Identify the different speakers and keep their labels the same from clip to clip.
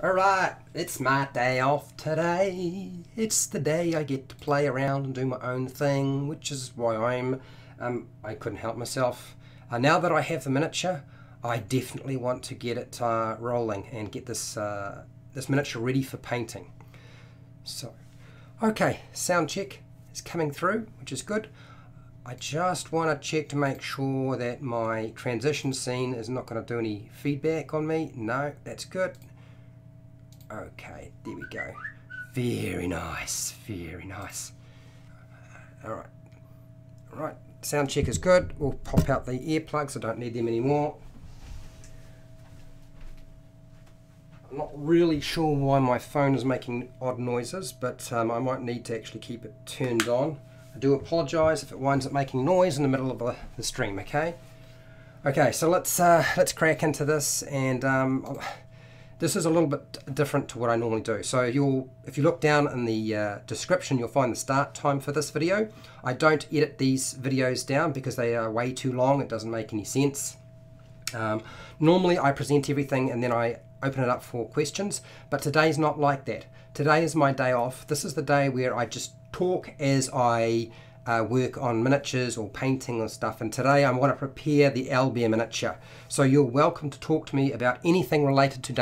Speaker 1: Alright, it's my day off today. It's the day I get to play around and do my own thing, which is why I couldn't help myself. Now that I have the miniature, I definitely want to get it rolling and get this miniature ready for painting. So, okay, sound check is coming through, which is good. I just want to check to make sure that my transition scene is not going to do any feedback on me. No, that's good. Okay, there we go. Very nice, very nice. Alright, alright, sound check is good. We'll pop out the earplugs, I don't need them anymore. I'm not really sure why my phone is making odd noises, but I might need to actually keep it turned on. I do apologise if it winds up making noise in the middle of the stream, okay? Okay, so let's crack into this, and this is a little bit different to what I normally do. So if you look down in the description, you'll find the start time for this video. I don't edit these videos down because they are way too long. It doesn't make any sense. Normally I present everything and then I open it up for questions, but today's not like that. Today is my day off. This is the day where I just talk as I work on miniatures or painting or stuff, and today I want to prepare the Owlbear miniature. So you're welcome to talk to me about anything related to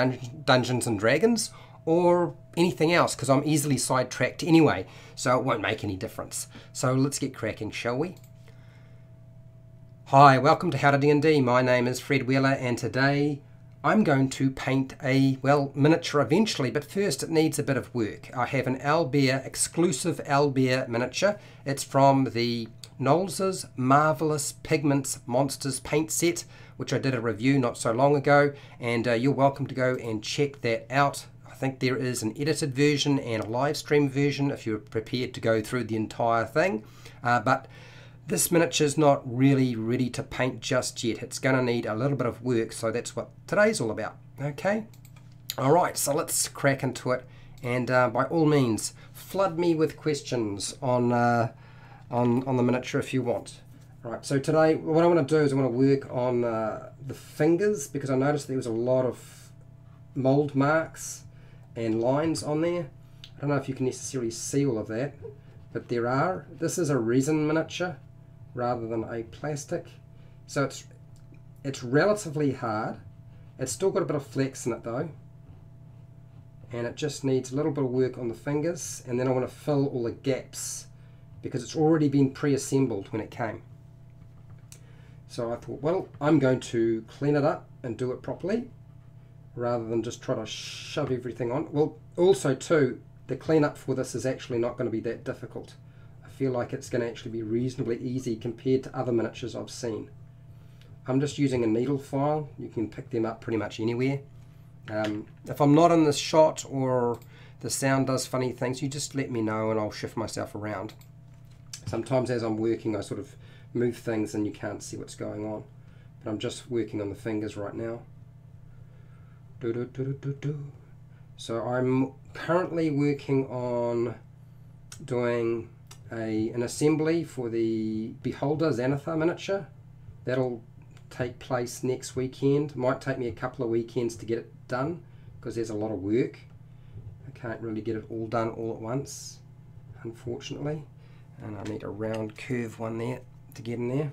Speaker 1: Dungeons and Dragons or anything else, because I'm easily sidetracked anyway, so it won't make any difference. So let's get cracking, shall we? Hi, welcome to HowtoDandD. My name is Fred Wheeler, and today I'm going to paint a, well, miniature eventually, but first it needs a bit of work. I have an Owlbear, exclusive Owlbear miniature. It's from the Knowles' Marvelous Pigments Monsters paint set, which I did a review not so long ago, and you're welcome to go and check that out. I think there is an edited version and a live stream version if you're prepared to go through the entire thing, but this miniature is not really ready to paint just yet. It's going to need a little bit of work, so that's what today's all about. Okay? Alright, so let's crack into it, and by all means, flood me with questions on the miniature if you want. Alright, so today what I want to do is I want to work on the fingers, because I noticed there was a lot of mould marks and lines on there. I don't know if you can necessarily see all of that, but there are. This is a resin miniature rather than a plastic, so it's relatively hard. It's still got a bit of flex in it though, and it just needs a little bit of work on the fingers, and then I want to fill all the gaps because it's already been pre-assembled when it came. So I thought, well, I'm going to clean it up and do it properly rather than just try to shove everything on. Well, also too, the cleanup for this is actually not going to be that difficult. I feel like it's going to actually be reasonably easy compared to other miniatures I've seen. I'm just using a needle file. You can pick them up pretty much anywhere. If I'm not in the shot or the sound does funny things, you just let me know and I'll shift myself around. Sometimes as I'm working I sort of move things and you can't see what's going on. But I'm just working on the fingers right now. So I'm currently working on doing an assembly for the Beholder Xanathar miniature. That'll take place next weekend. Might take me a couple of weekends to get it done because there's a lot of work. I can't really get it all done all at once, unfortunately, and I need a round curve one there to get in there.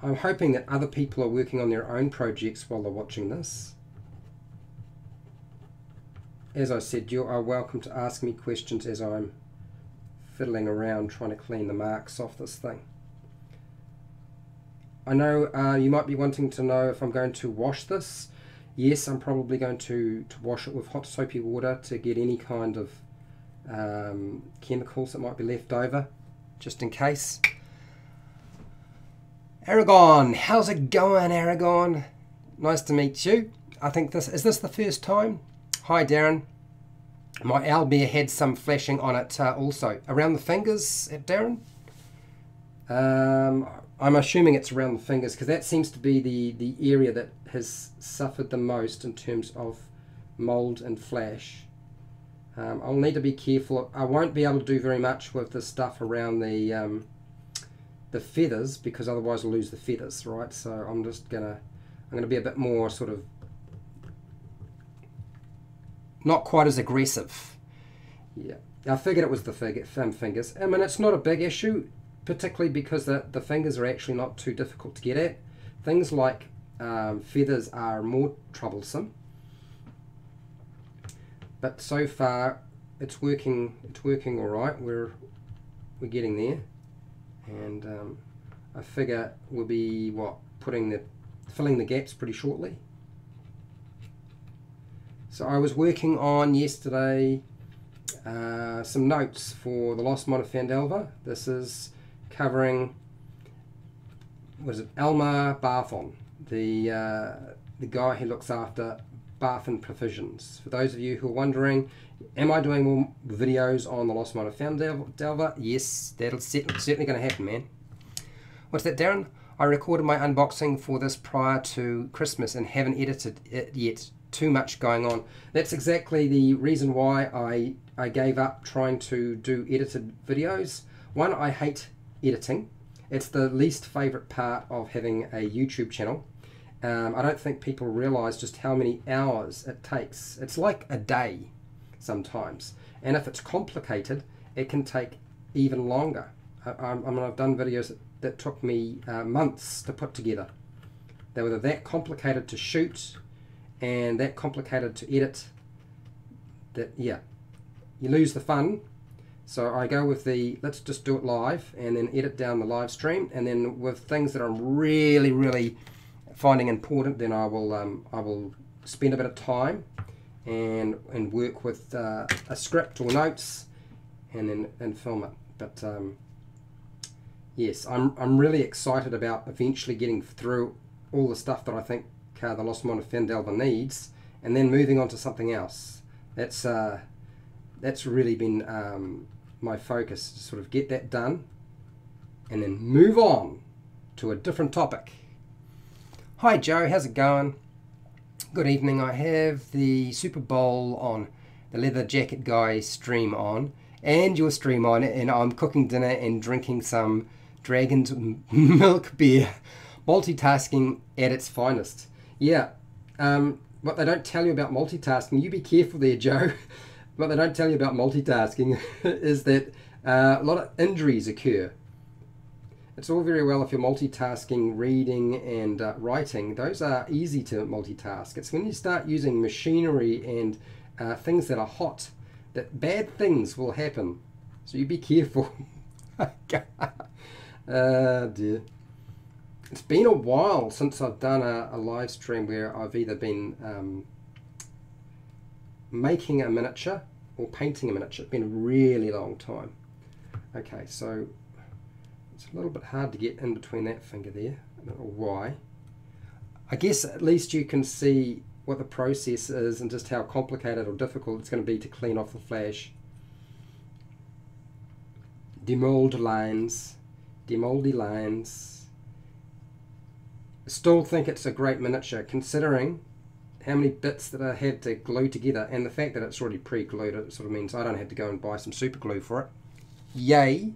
Speaker 1: I'm hoping that other people are working on their own projects while they're watching this. As I said, you are welcome to ask me questions as I'm fiddling around trying to clean the marks off this thing. I know you might be wanting to know if I'm going to wash this. Yes, I'm probably going to wash it with hot soapy water to get any kind of chemicals that might be left over, just in case. Aragon, how's it going, Aragon? Nice to meet you. I think is this the first time? Hi, Darren. My Owlbear had some flashing on it also. Around the fingers, Darren? I'm assuming it's around the fingers because that seems to be the area that has suffered the most in terms of mould and flash. I'll need to be careful. I won't be able to do very much with the stuff around the feathers because otherwise I'll lose the feathers, right? So I'm gonna be a bit more sort of not quite as aggressive. Yeah, I figured it was the fingers. I mean, it's not a big issue, particularly because the fingers are actually not too difficult to get at. Things like feathers are more troublesome. But so far, it's working. It's working all right. We're getting there, and I figure we'll be filling the gaps pretty shortly. So I was working on yesterday some notes for the Lost Mine of Phandelver. This is covering, what is it, Elmer Barthon, the guy who looks after Barthon Provisions. For those of you who are wondering, am I doing more videos on the Lost Mine of Phandelver? Yes, that's certainly going to happen, man. What's that, Darren? I recorded my unboxing for this prior to Christmas and haven't edited it yet. Too much going on. That's exactly the reason why I gave up trying to do edited videos. One, I hate editing. It's the least favorite part of having a YouTube channel. I don't think people realize just how many hours it takes. It's like a day sometimes. And if it's complicated, it can take even longer. I mean, I've done videos that took me months to put together. They were that complicated to shoot and that complicated to edit that, yeah, you lose the fun. So I go with the let's just do it live and then edit down the live stream, and then with things that I'm really finding important, then I will spend a bit of time and work with a script or notes and film it. But yes, I'm really excited about eventually getting through all the stuff that I think the Lost Mine of Phandelver needs, and then moving on to something else. That's really been my focus, to sort of get that done and then move on to a different topic. Hi Joe, how's it going? Good evening. I have the Super Bowl on, the Leather Jacket Guy stream on, and your stream on, and I'm cooking dinner and drinking some Dragon's Milk beer. Multitasking at its finest. Yeah, what they don't tell you about multitasking, you be careful there, Joe. What they don't tell you about multitasking is that a lot of injuries occur. It's all very well if you're multitasking, reading and writing. Those are easy to multitask. It's when you start using machinery and things that are hot that bad things will happen. So you be careful. Dear. It's been a while since I've done a live stream where I've either been making a miniature or painting a miniature. It's been a really long time. Okay, so it's a little bit hard to get in between that finger there. I don't know why. I guess at least you can see what the process is and just how complicated or difficult it's going to be to clean off the flash. Demold lines, demoldy lines. I still think it's a great miniature considering how many bits that I had to glue together, and the fact that it's already pre-glued. It sort of means I don't have to go and buy some super glue for it. Yay!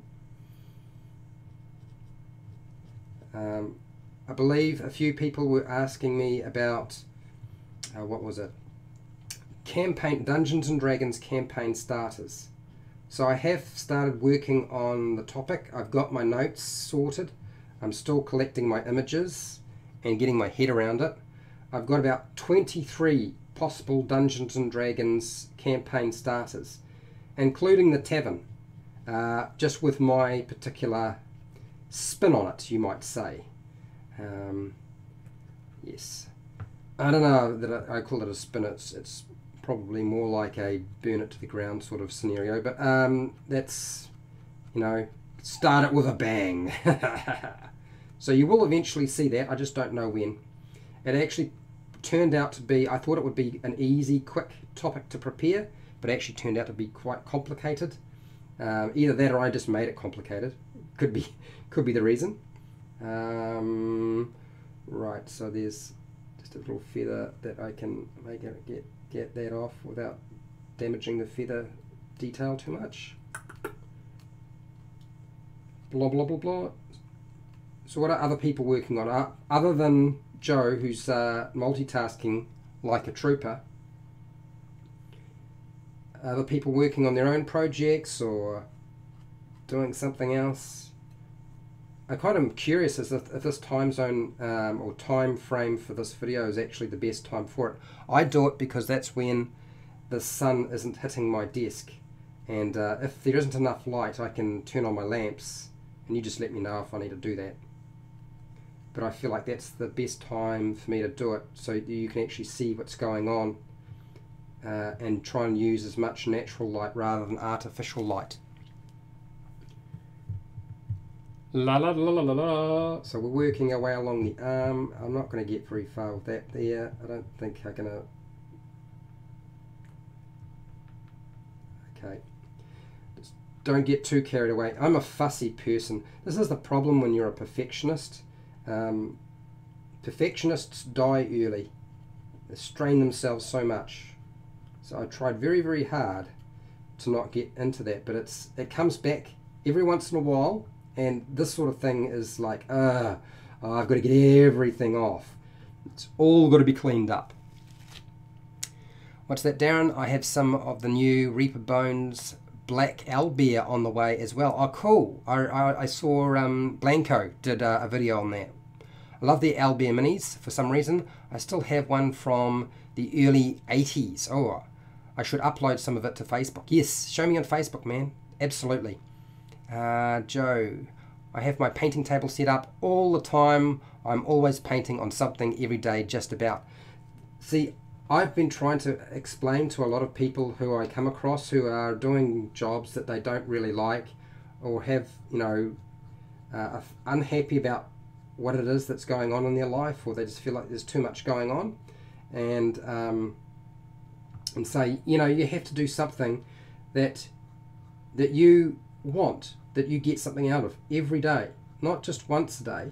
Speaker 1: I believe a few people were asking me about what was it? Dungeons and Dragons campaign starters. So I have started working on the topic. I've got my notes sorted. I'm still collecting my images and getting my head around it. I've got about 23 possible Dungeons and Dragons campaign starters, including the tavern, just with my particular spin on it, you might say. Yes, I don't know that I call it a spin. It's probably more like a burn it to the ground sort of scenario, but that's, you know, start it with a bang. So you will eventually see that. I just don't know when. It actually turned out to be, I thought it would be an easy, quick topic to prepare, but it actually turned out to be quite complicated. Either that or I just made it complicated. Could be the reason. Right, so there's just a little feather that I can make it get that off without damaging the feather detail too much. Blah blah blah blah. So what are other people working on? Other than Joe, who's multitasking like a trooper, other people working on their own projects or doing something else. I kind of am curious as if this time zone or time frame for this video is actually the best time for it. I do it because that's when the sun isn't hitting my desk, and if there isn't enough light I can turn on my lamps, and you just let me know if I need to do that. But I feel like that's the best time for me to do it, so you can actually see what's going on and try and use as much natural light rather than artificial light. La la la la la la. So we're working our way along the arm. I'm not going to get very far with that there. I don't think I'm going to. Okay. Just don't get too carried away. I'm a fussy person. This is the problem when you're a perfectionist. Perfectionists die early. They strain themselves so much. So I tried very, very hard to not get into that, but it comes back every once in a while. And this sort of thing is like, I've got to get everything off. It's all got to be cleaned up. What's that, Darren? I have some of the new Reaper Bones Black Owlbear on the way as well. Oh, cool. I saw Blanco did a video on that. I love the Owlbear minis for some reason. I still have one from the early 80s. Oh, I should upload some of it to Facebook. Yes, show me on Facebook, man. Absolutely. Joe, I have my painting table set up all the time. I'm always painting on something every day, just about. See, I've been trying to explain to a lot of people who I come across who are doing jobs that they don't really like, or have, you know, unhappy about what it is that's going on in their life, or they just feel like there's too much going on, and say, you know, you have to do something that you want, that you get something out of every day, not just once a day.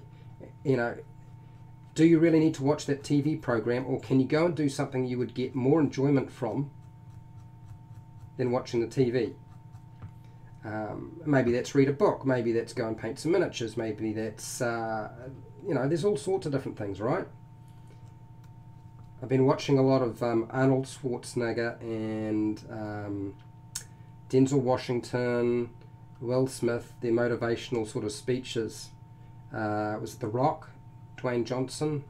Speaker 1: You know, do you really need to watch that TV program, or can you go and do something you would get more enjoyment from than watching the TV? Maybe that's read a book, maybe that's go and paint some miniatures, maybe that's you know, there's all sorts of different things, right? I've been watching a lot of Arnold Schwarzenegger and Denzel Washington, Will Smith, their motivational sort of speeches. Was it The Rock, Dwayne Johnson?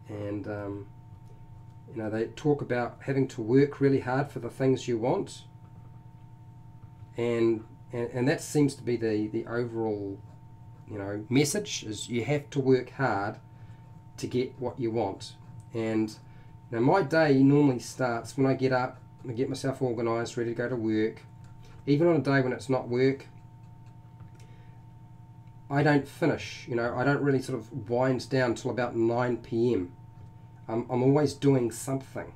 Speaker 1: And you know, they talk about having to work really hard for the things you want, and that seems to be the overall, you know, message is you have to work hard to get what you want. And now my day normally starts when I get up, I get myself organised, ready to go to work. Even on a day when it's not work, I don't finish, you know, I don't really sort of wind down till about 9 p.m. I'm always doing something,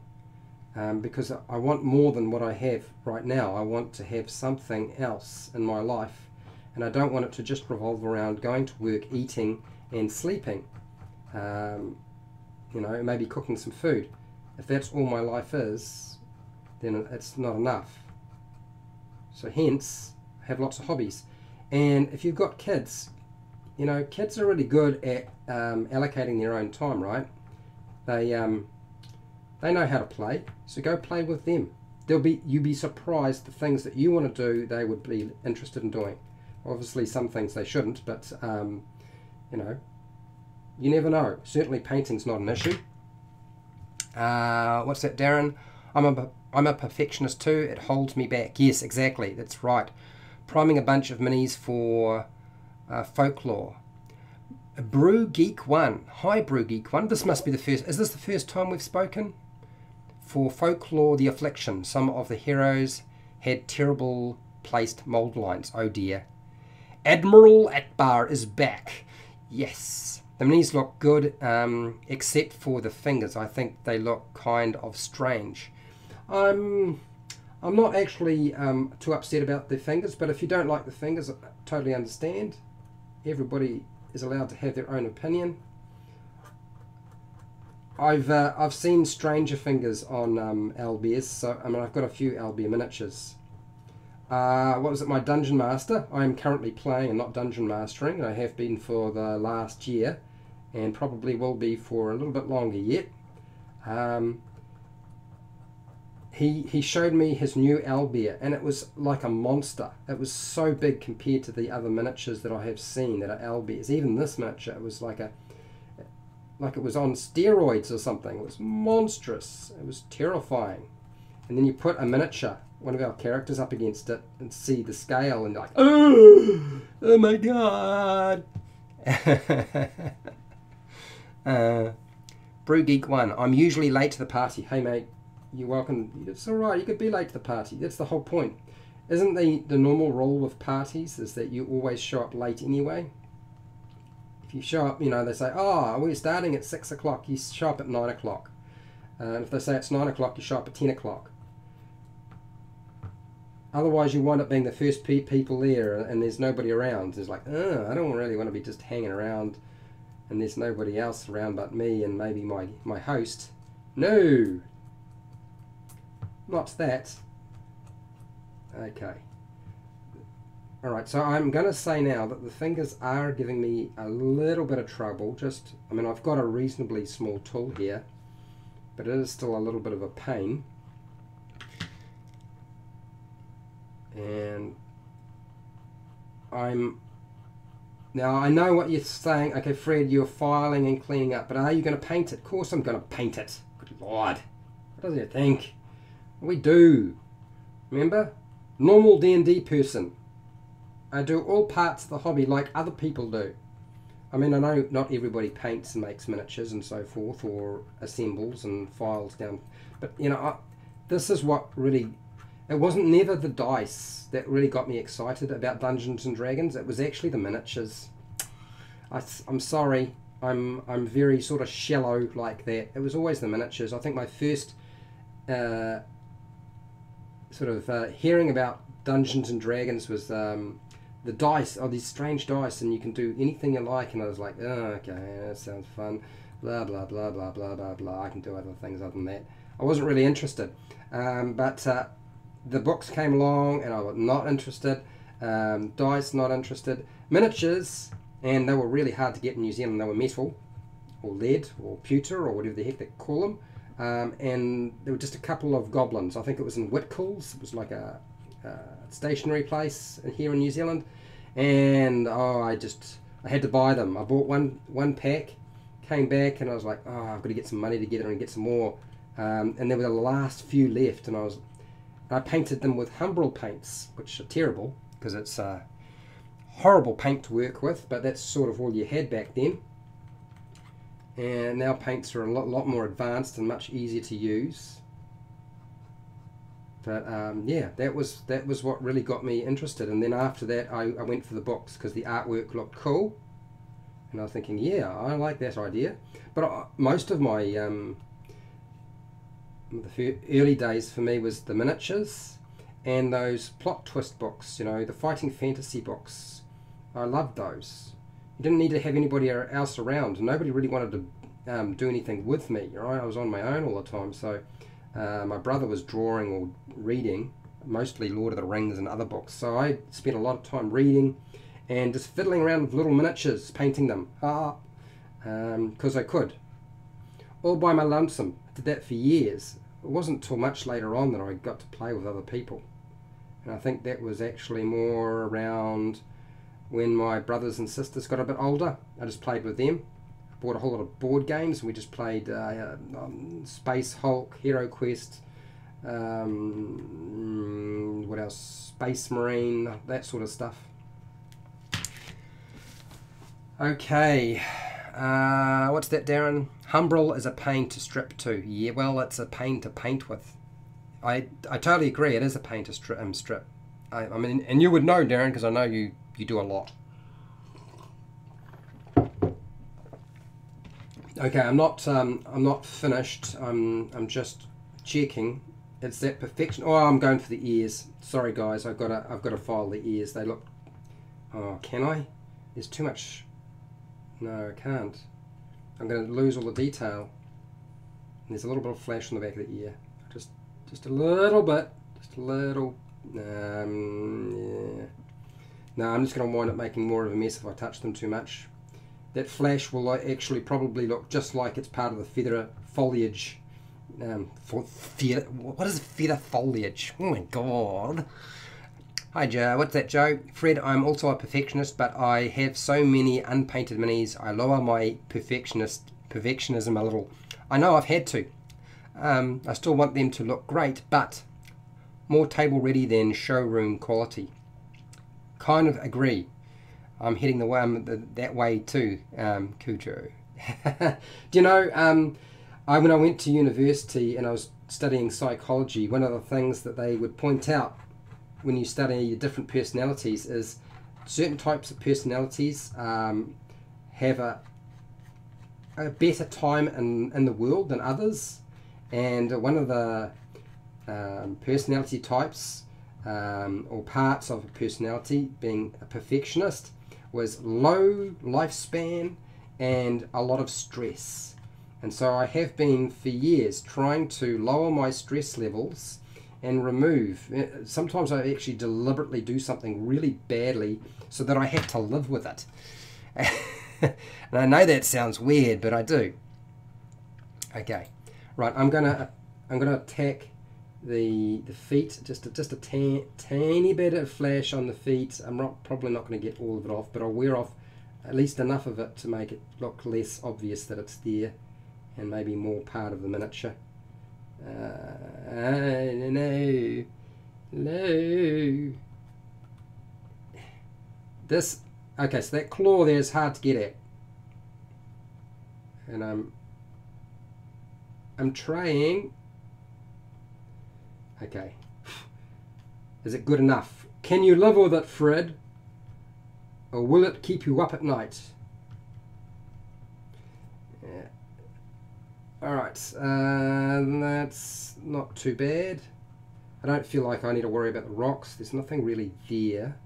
Speaker 1: because I want more than what I have right now. I want to have something else in my life, and I don't want it to just revolve around going to work, eating and sleeping. You know, maybe cooking some food. If that's all my life is, then it's not enough. So hence, have lots of hobbies. And if you've got kids, you know, kids are really good at allocating their own time, right? They know how to play, so go play with them. You'll be surprised the things that you want to do, they would be interested in doing. Obviously, some things they shouldn't, but you know, you never know. Certainly, painting's not an issue. What's that, Darren? I'm a perfectionist too. It holds me back. Yes, exactly. That's right. Priming a bunch of minis for folklore. Brew Geek 1. Hi, Brew Geek 1. This must be the first. Is this the first time we've spoken? For folklore, the affliction. Some of the heroes had terrible placed mold lines. Oh dear. Admiral Akbar is back. Yes. The minis look good, except for the fingers. I think they look kind of strange. I'm not actually too upset about the fingers, but if you don't like the fingers, I totally understand. Everybody is allowed to have their own opinion. I've seen stranger fingers on owlbears, so I mean I've got a few owlbear miniatures. What was it? My Dungeon Master. I am currently playing and not Dungeon Mastering. I have been for the last year, and probably will be for a little bit longer yet. he showed me his new owlbear, and it was like a monster. It was so big compared to the other miniatures that I have seen that are owlbears. Even this miniature, it was like it was on steroids or something. It was monstrous. It was terrifying. And then you put a miniature, one of our characters, up against it and see the scale, and you're like, oh my god. Brew Geek 1, I'm usually late to the party. Hey mate, you're welcome. It's alright, you could be late to the party. That's the whole point. Isn't the normal rule with parties is that you always show up late anyway? If you show up, you know, they say, oh, we're starting at 6 o'clock, you show up at 9 o'clock. If they say it's 9 o'clock, you show up at 10 o'clock. Otherwise you wind up being the first people there and there's nobody around. It's like, oh, I don't really want to be just hanging around and there's nobody else around but me and maybe my host. No! Not that. Okay. Alright, so I'm going to say now that the fingers are giving me a little bit of trouble. I mean, I've got a reasonably small tool here, but it is still a little bit of a pain. And now I know what you're saying. Okay, Fred, you're filing and cleaning up, but are you going to paint it? Of course I'm going to paint it. Good Lord. What does you think? We do. Remember? Normal D&D person. I do all parts of the hobby like other people do. I mean, I know not everybody paints and makes miniatures and so forth, or assembles and files down, but you know, this is what really... It wasn't never the dice that really got me excited about Dungeons and Dragons. It was actually the miniatures. I'm sorry. I'm very sort of shallow like that. It was always the miniatures. I think my first hearing about Dungeons and Dragons was the dice. Oh, these strange dice, and you can do anything you like. And I was like, oh, okay, that sounds fun. Blah blah blah blah blah blah blah. I can do other things other than that. I wasn't really interested, but. The books came along and I was not interested. Dice, not interested. Miniatures, and they were really hard to get in New Zealand. They were metal or lead or pewter or whatever the heck they call them. And there were just a couple of goblins. I think it was in Whitcoulls. It was like a stationery place here in New Zealand. And I had to buy them. I bought one pack, came back, and I was like, oh, I've got to get some money together and get some more. And there were the last few left, and I painted them with Humbrol paints, which are terrible because it's a horrible paint to work with, but that's sort of all you had back then. And now paints are a lot more advanced and much easier to use. But yeah, that was what really got me interested. And then after that, I went for the books because the artwork looked cool, and I was thinking, yeah, I like that idea. But most of my the early days for me was the miniatures and those plot twist books, you know, the fighting fantasy books. I loved those. You didn't need to have anybody else around. Nobody really wanted to do anything with me, right? I was on my own all the time, so my brother was drawing or reading, mostly Lord of the Rings and other books, so I spent a lot of time reading and just fiddling around with little miniatures, painting them, because I could, all by my lonesome. I did that for years. It wasn't till much later on that I got to play with other people, and I think that was actually more around when my brothers and sisters got a bit older. I just played with them. I bought a whole lot of board games. We just played Space Hulk, Hero Quest, what else? Space Marine, that sort of stuff. Okay. What's that, Darren? Humbrol is a pain to strip to. Yeah, well, it's a pain to paint with. I totally agree. It is a pain to strip. I mean, and you would know, Darren, because I know you do a lot. Okay, I'm not finished. I'm just checking. It's that perfection. Oh, I'm going for the ears. Sorry, guys. I've got to file the ears. They look. Oh, can I? There's too much. No, I can't. I'm going to lose all the detail. And there's a little bit of flash on the back of the ear. Just a little bit. Just a little. Yeah. No, I'm just going to wind up making more of a mess if I touch them too much. That flash will actually probably look just like it's part of the feather foliage What is feather foliage? Oh my god. Hi Joe, what's that Joe? Fred, I'm also a perfectionist, but I have so many unpainted minis, I lower my perfectionism a little. I know I've had to. I still want them to look great, but more table ready than showroom quality. Kind of agree. I'm heading that way too, Cujo. Do you know, when I went to university and I was studying psychology, one of the things that they would point out when you study different personalities is certain types of personalities have a better time in the world than others, and one of the personality types or parts of a personality, being a perfectionist, was low lifespan and a lot of stress. And so I have been for years trying to lower my stress levels and remove. Sometimes I actually deliberately do something really badly so that I have to live with it. And I know that sounds weird, but I do. Okay, right. I'm gonna attack the feet. Just a tiny bit of flash on the feet. I'm probably not going to get all of it off, but I'll wear off at least enough of it to make it look less obvious that it's there, and maybe more part of the miniature. No. This, okay, so that claw there is hard to get at, and I'm trying. Okay, is it good enough? Can you live with it, Fred, or will it keep you up at night? Yeah. Alright, that's not too bad. I don't feel like I need to worry about the rocks. There's nothing really there.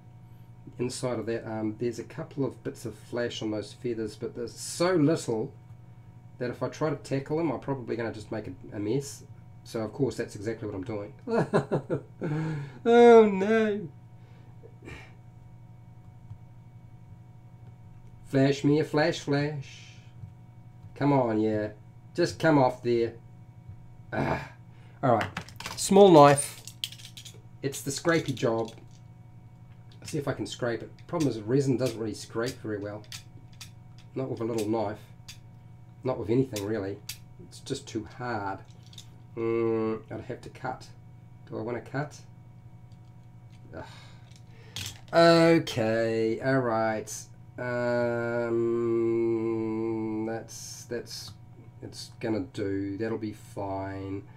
Speaker 1: Inside of that, there's a couple of bits of flash on those feathers, but there's so little that if I try to tackle them, I'm probably going to just make a mess. So of course that's exactly what I'm doing. Oh no! Flash me a flash. Come on, yeah. Just come off there. Alright, small knife. It's the scrapey job. Let's see if I can scrape it. Problem is the resin doesn't really scrape very well. Not with a little knife. Not with anything really. It's just too hard. I'd have to cut. Do I want to cut? Ugh. Okay, alright. That's it's gonna do. That'll be fine.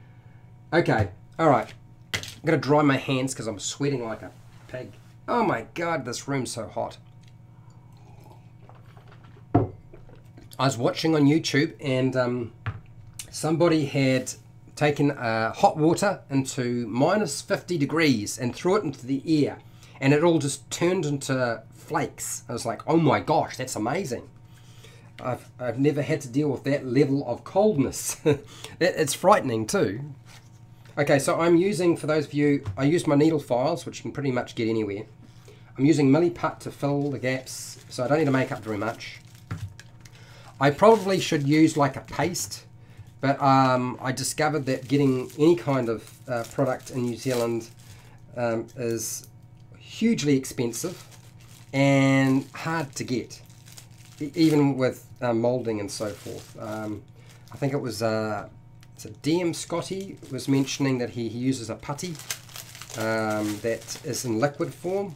Speaker 1: Okay, alright. I'm gonna dry my hands because I'm sweating like a pig. Oh my god, this room's so hot. I was watching on YouTube and somebody had taken hot water into -50 degrees and threw it into the air, and it all just turned into flakes. I was like, oh my gosh, that's amazing. I've never had to deal with that level of coldness. It's frightening too. Okay, so I'm using, for those of you, I use my needle files, which you can pretty much get anywhere. I'm using Milliput to fill the gaps, so I don't need to make up very much. I probably should use like a paste, but I discovered that getting any kind of product in New Zealand is hugely expensive and hard to get, even with moulding and so forth. I think it was DM Scotty was mentioning that he uses a putty that is in liquid form,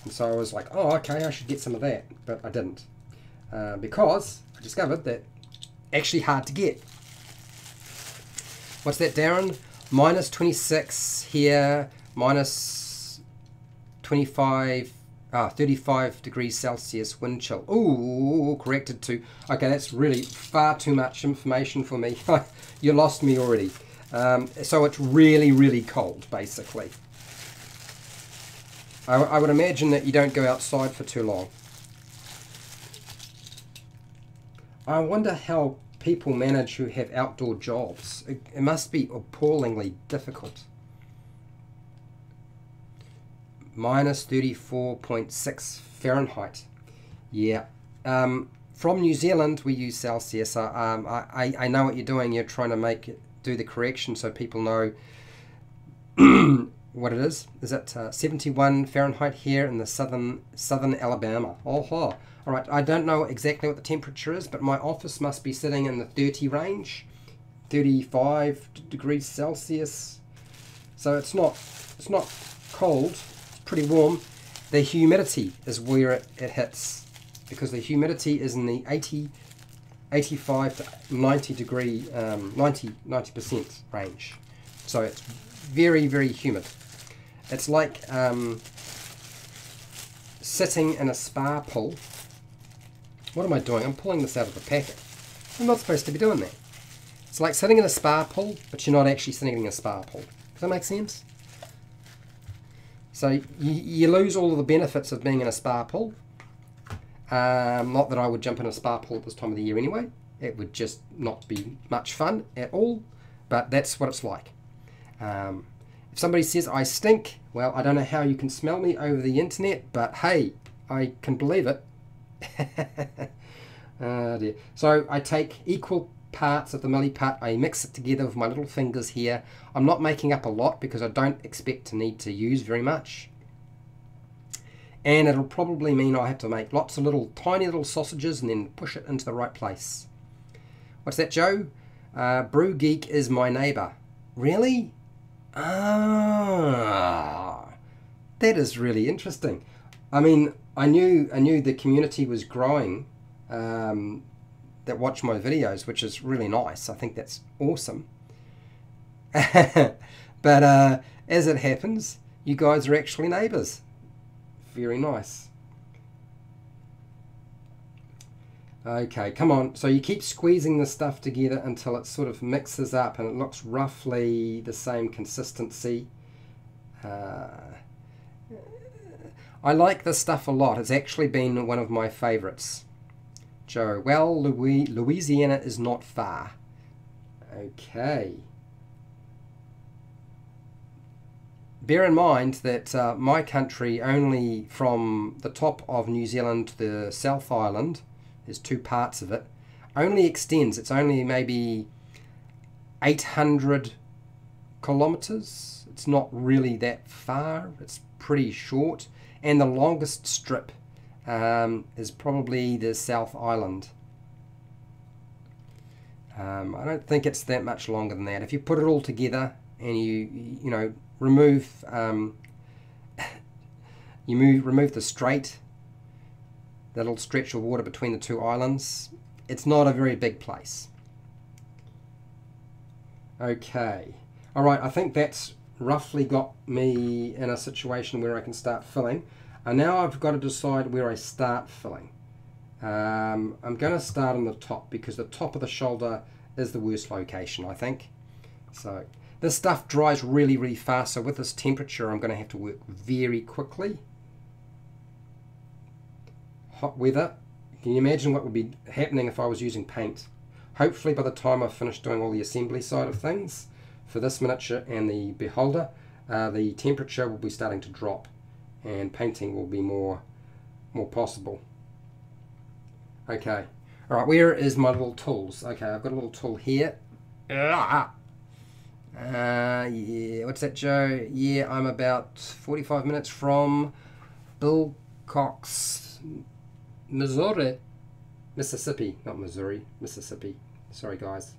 Speaker 1: and so I was like, oh okay, I should get some of that, but I didn't, because I discovered that actually hard to get. What's that, Darren? -26 here, -25, 35 degrees Celsius wind chill. Ooh, corrected to, okay, that's really far too much information for me. You lost me already. So it's really, really cold, basically. I would imagine that you don't go outside for too long. I wonder how people manage who have outdoor jobs. It must be appallingly difficult. -34.6 Fahrenheit. Yeah. From New Zealand, we use Celsius. I know what you're doing. You're trying to make it do the correction so people know what it is. Is it 71 Fahrenheit here in the southern Alabama? Oh, all right. I don't know exactly what the temperature is, but my office must be sitting in the 30 range, 35 degrees Celsius. So it's not cold. It's pretty warm. The humidity is where it hits, because the humidity is in the 85 to 90 degree 90% range. So it's very, very humid. It's like sitting in a spa pool. What am I doing? I'm pulling this out of the packet. I'm not supposed to be doing that. It's like sitting in a spa pool, but you're not actually sitting in a spa pool. Does that make sense? So you lose all of the benefits of being in a spa pool. Not that I would jump in a spa pool at this time of the year anyway. It would just not be much fun at all, but that's what it's like. If somebody says I stink, well, I don't know how you can smell me over the internet, but hey, I can believe it. Oh dear. So I take equal parts of the Milliput, I mix it together with my little fingers here. I'm not making up a lot because I don't expect to need to use very much. And it'll probably mean I have to make lots of little tiny little sausages and then push it into the right place. What's that, Joe? Brew Geek is my neighbour. Really? Ah, that is really interesting. I mean, I knew the community was growing that watch my videos, which is really nice. I think that's awesome. But as it happens, you guys are actually neighbours. Very nice. Okay, come on. So you keep squeezing the stuff together until it sort of mixes up and it looks roughly the same consistency. I like this stuff a lot. It's actually been one of my favourites. Joe, well, Louisiana is not far. Okay. Bear in mind that my country, only from the top of New Zealand to the South Island, there's two parts of it, only extends. It's only maybe 800 kilometres. It's not really that far. It's pretty short. And the longest strip is probably the South Island. I don't think it's that much longer than that. If you put it all together and you know, remove remove the strait, that little stretch of water between the two islands, it's not a very big place. Okay, all right, I think that's roughly got me in a situation where I can start filling. And now I've got to decide where I start filling. I'm going to start on the top because the top of the shoulder is the worst location, I think. So this stuff dries really, really fast, so with this temperature I'm going to have to work very quickly. Hot weather. Can you imagine what would be happening if I was using paint? Hopefully by the time I've finished doing all the assembly side of things for this miniature and the beholder, the temperature will be starting to drop and painting will be more possible. Okay, all right, where is my little tools? Okay, I've got a little tool here. Yeah, what's that, Joe? Yeah, I'm about 45 minutes from Bill Cox, Missouri. Mississippi, not Missouri, Mississippi. Sorry, guys.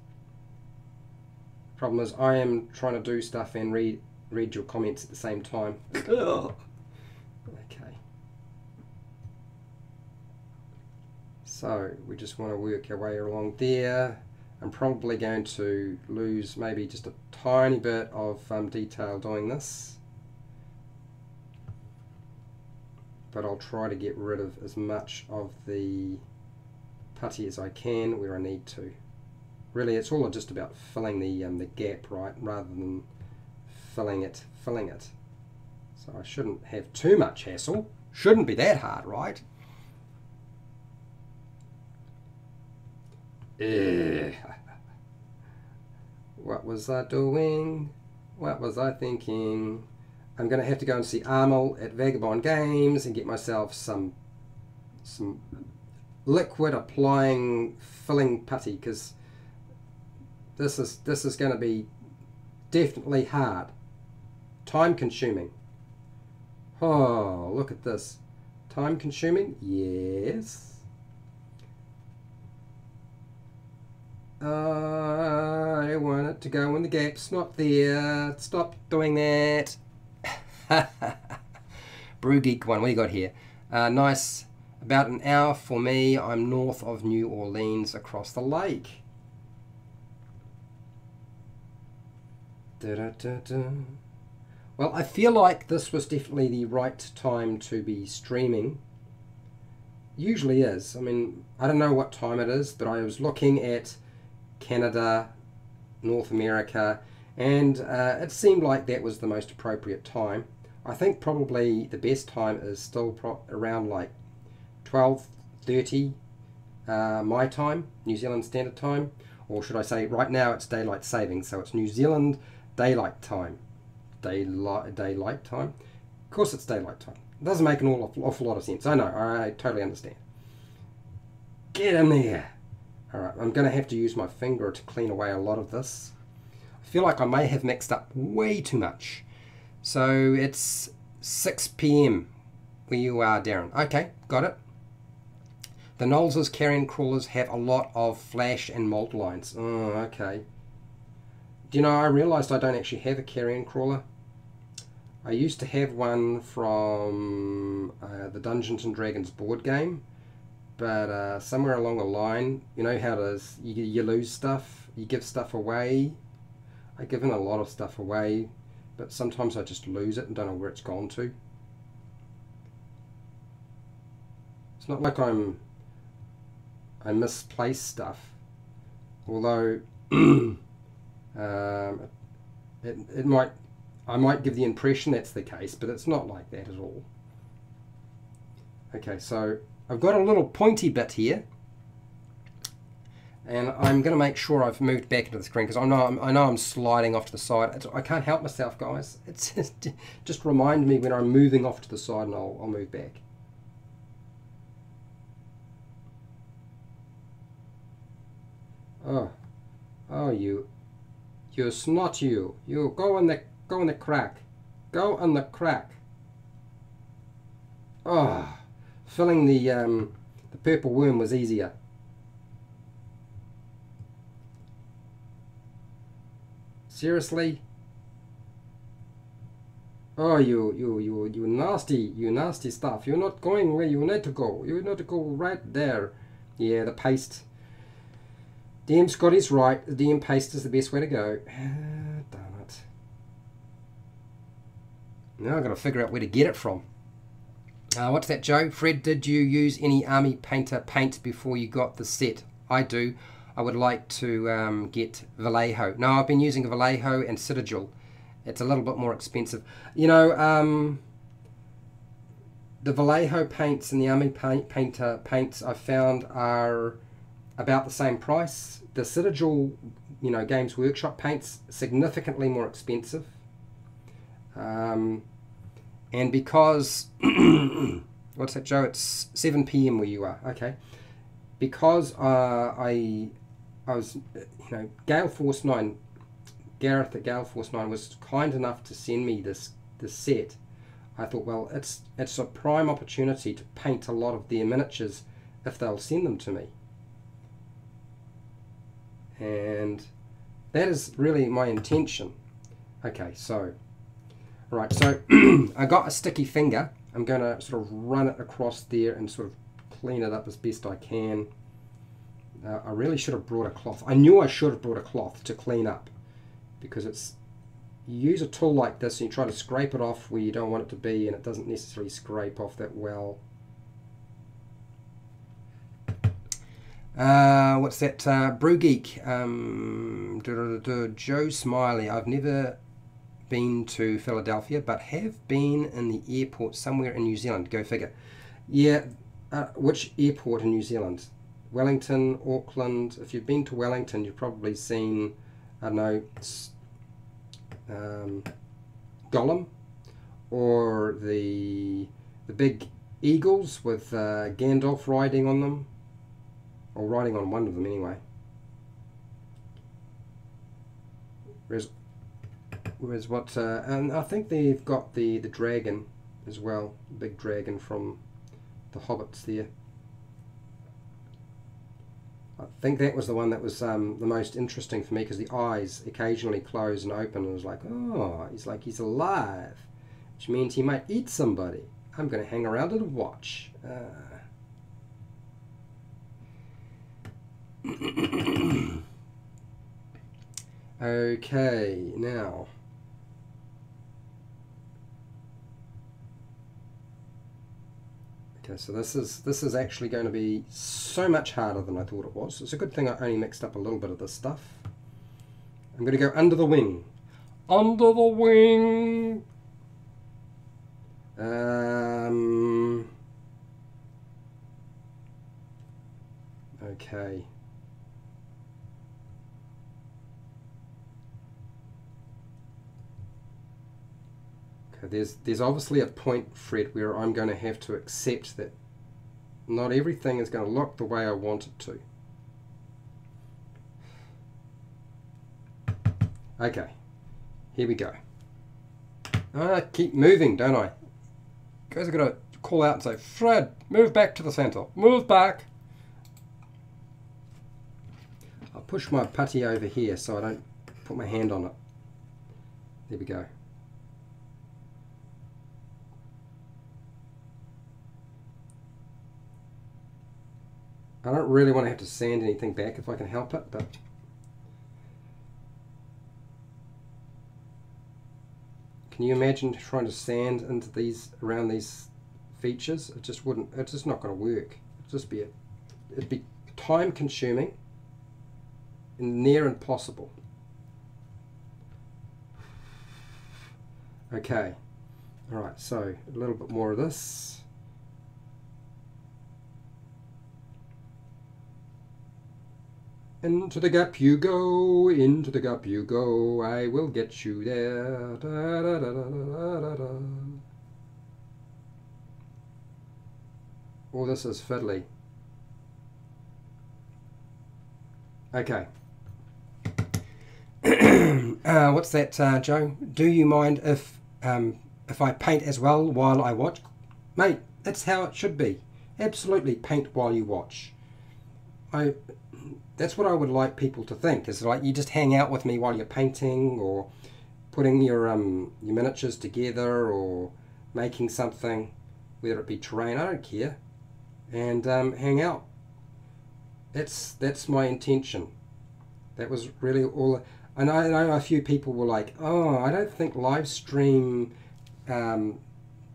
Speaker 1: Problem is, I am trying to do stuff and read your comments at the same time. Okay. So we just want to work our way along there. I'm probably going to lose maybe just a tiny bit of detail doing this, but I'll try to get rid of as much of the putty as I can where I need to. Really, it's all just about filling the gap, right, rather than filling it. So I shouldn't have too much hassle. Shouldn't be that hard, right? What was I doing? What was I thinking? I'm going to have to go and see Armel at Vagabond Games and get myself some liquid applying filling putty, because This is going to be definitely hard. Time consuming. Oh, look at this. Time consuming? Yes. I want it to go in the gaps, not there. Stop doing that. Brew Geek one, what do you got here? Nice. About an hour for me. I'm north of New Orleans across the lake. Well, I feel like this was definitely the right time to be streaming. Usually is. I mean, I don't know what time it is, but I was looking at Canada, North America, and it seemed like that was the most appropriate time. I think probably the best time is still around like 12:30 my time, New Zealand Standard Time, or should I say right now it's daylight savings, so it's New Zealand daylight time. Daylight time. Of course it's daylight time. It doesn't make an awful lot of sense. I know, I totally understand. Get in there. Alright, I'm going to have to use my finger to clean away a lot of this. I feel like I may have mixed up way too much. So it's 6 PM where you are, Darren. Okay, got it. The Knowles' carrion crawlers have a lot of flash and molt lines. Oh, okay. Do you know, I realised I don't actually have a carrion crawler. I used to have one from the Dungeons and Dragons board game, but somewhere along the line, you know how it is, you lose stuff, you give stuff away. I've given a lot of stuff away, but sometimes I just lose it and don't know where it's gone to. It's not like I misplace stuff, although I might give the impression that's the case, but it's not like that at all. Okay, so I've got a little pointy bit here, and I'm going to make sure I've moved back into the screen because I know I'm sliding off to the side. I can't help myself, guys. It's just remind me when I'm moving off to the side, and I'll move back. Oh, you snot, you go in the crack, go in the crack. Oh, filling the purple worm was easier. Seriously? Oh, you nasty stuff. You're not going where you need to go. You need to go right there. Yeah, the paste. DM Scotty's right. The DM paste is the best way to go. Darn it. Now I've got to figure out where to get it from. What's that, Joe? Fred, did you use any Army Painter paint before you got the set? I do. I would like to get Vallejo. No, I've been using Vallejo and Citadel. It's a little bit more expensive. You know, the Vallejo paints and the Army Painter paints I found are about the same price. The Citadel, you know, Games Workshop paints significantly more expensive. And because what's that, Joe? It's 7 PM where you are. Okay. Because I was, you know, Gale Force 9, Gareth at Gale Force 9 was kind enough to send me this set. I thought, well, it's a prime opportunity to paint a lot of their miniatures if they'll send them to me. And that is really my intention. Okay, so, right, so I got a sticky finger. I'm going to sort of run it across there and sort of clean it up as best I can. I really should have brought a cloth. I knew I should have brought a cloth to clean up, because it's, you use a tool like this and you try to scrape it off where you don't want it to be, and it doesn't necessarily scrape off that well. What's that? Brew Geek. Joe Smiley. I've never been to Philadelphia, but have been in the airport somewhere in New Zealand. Go figure. Yeah, which airport in New Zealand? Wellington, Auckland. If you've been to Wellington, you've probably seen, I don't know, Gollum, or the big eagles with Gandalf riding on them, or riding on one of them anyway. Whereas what, and I think they've got the dragon as well, the big dragon from the Hobbits there. I think that was the one that was the most interesting for me, because the eyes occasionally close and open, and I was like, oh, he's alive, which means he might eat somebody. I'm going to hang around and watch. Okay, now. Okay, so this is actually going to be so much harder than I thought it was. It's a good thing I only mixed up a little bit of this stuff. I'm going to go under the wing. Under the wing! Okay. There's obviously a point, Fred, where I'm going to have to accept that not everything is going to look the way I want it to. Okay, here we go. I keep moving, don't I? Guys, I've got to call out and say, Fred, move back to the center. Move back. I'll push my putty over here so I don't put my hand on it. There we go. I don't really want to have to sand anything back if I can help it, but can you imagine trying to sand into around these features? It just wouldn't. It's just not going to work. It'd be time consuming and near impossible. Okay, all right. So a little bit more of this. Into the gap you go, into the gap you go, I will get you there. Da, da, da, da, da, da. Oh, this is fiddly. Okay. What's that, Joe? Do you mind if I paint as well while I watch? Mate, that's how it should be. Absolutely paint while you watch. That's what I would like people to think, is like you just hang out with me while you're painting or putting your miniatures together or making something, whether it be terrain, I don't care, and hang out. That's my intention. That was really all. And I know a few people were like, oh, I don't think live stream